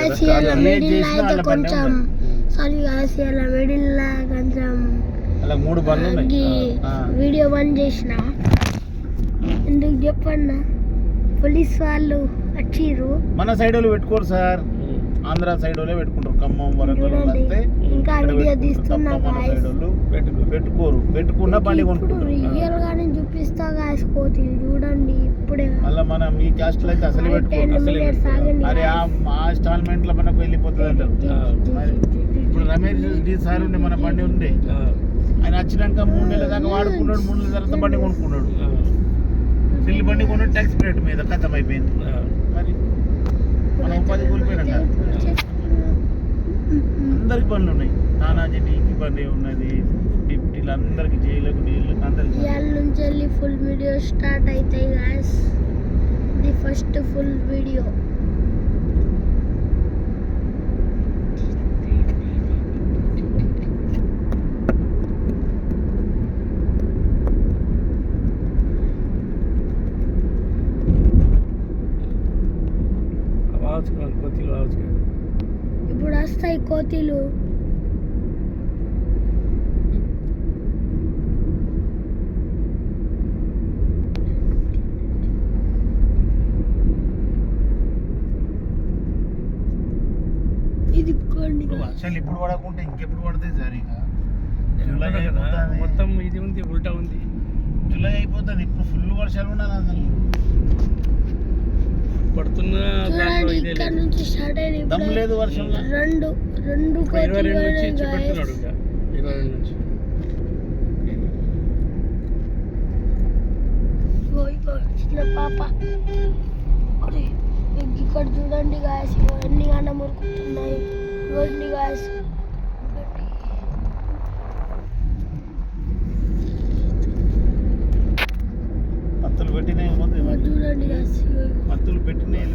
Guys ఇలా middle లో అయితే కొంచెం సారీ గాయ్స్ ఇలా మిడిల్ లో కొంచెం అలా 3 బండ్లు ఉన్నాయి. వీడియో బంద్ చేసిన ఎందుకు చెప్పన్నా పోలీస్ వాళ్ళు వచ్చిర్రు. మన సైడ్ వాళ్ళు పెట్టుకోరు సార్, ఆంధ్ర సైడ్ వాళ్ళే పెట్టుకుంటారు. ఖమ్మం వరంగల్ వస్తే ఇంకా వీడియో తీస్తున్నా గాయ్స్, పెట్టుకోరు. పెట్టుకున్న బండి కొనుక్కుంటారు. రియల్ గానే చూపిస్తా గాయ్స్ కోతిలు చూడండి ఇప్పుడే. అలా మన మీ క్యాస్ట్ లో అయితే అసలు పెట్టుకోరు. అరే ఆ ఇన్స్టాల్మెంట్ లో మనకు వెళ్ళిపోతుంది అంటారు. ఇప్పుడు రమేష్ డి సార్ ఉండే మన బండి ఉండే, ఆయన వచ్చినాక 3 నెలల దాకా వాడుకున్నాడు. 3 నెలల తర్వాత బండి కొనుక్కున్నాడు. సిల్లి బండి కొన్నాడు ట్యాక్స్ రేట్ మీద ఖతం అయిపోయింది. మరి మనం 10 కూలిపోయినాం కదా. అందరికి బండ్లు ఉన్నాయి. తానాజీ డీకి బండి ఉన్నది, డిప్టీలు అందరికి, జైలకు డీలకు అందరికి. ఇవాళ నుంచి వెళ్ళి ఫుల్ వీడియో స్టార్ట్ అవుతాయి guys. The first full video. ఇప్పుడు వస్తాయి కోతిలు. ఇది వర్షాలు ఇప్పుడు పడకుంటే ఇంకెప్పుడు పడతాయి సార్? ఇక మొత్తం ఇది ఉంది, ఉల్టా ఉంది. జూలై అయిపోతుంది. ఇప్పుడు ఫుల్ వర్షాలు ఉండాలి అసలు. పడుతున్న ఇక్కడ నుంచి స్టార్ట్ అయింది. దమ్ లేదు వర్షంలో. రెండు 22 నుంచి పెడుతున్నాడు. 22 నుంచి చిన్న పాప. ఇక్కడ చూడండి గాయస్, ఎన్ని గంట మురుకుతున్నాయి. చూడండి గాయస్, పత్తులు పెట్టినాయి. చూడండి గాయస్, పత్తులు పెట్టినాయి.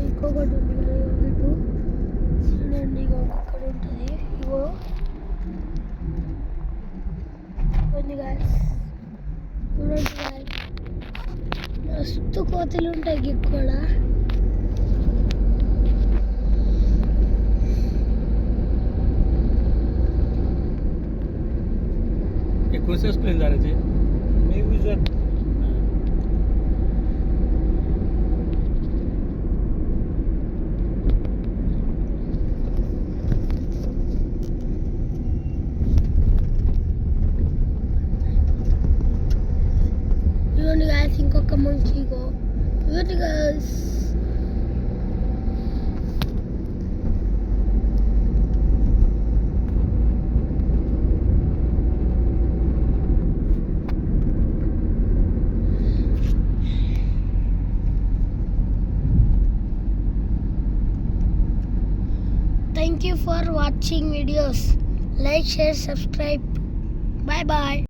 ఇంకొకటి ఉంది కదా ఇటు చూడండి, ఇక్కడ ఉంటుంది. ఇగో ఉంది గాయస్, చూడండి గాయస్, మస్తు కోతులు ఉంటాయి ఇక్కడ. ఎక్కువ సేపు దాని మీకు సార్ చూడండి గాయస్, ఇంకొక మంచి ఇగో చూడండి guys. Thank you for watching videos. Like, share, subscribe. Bye bye.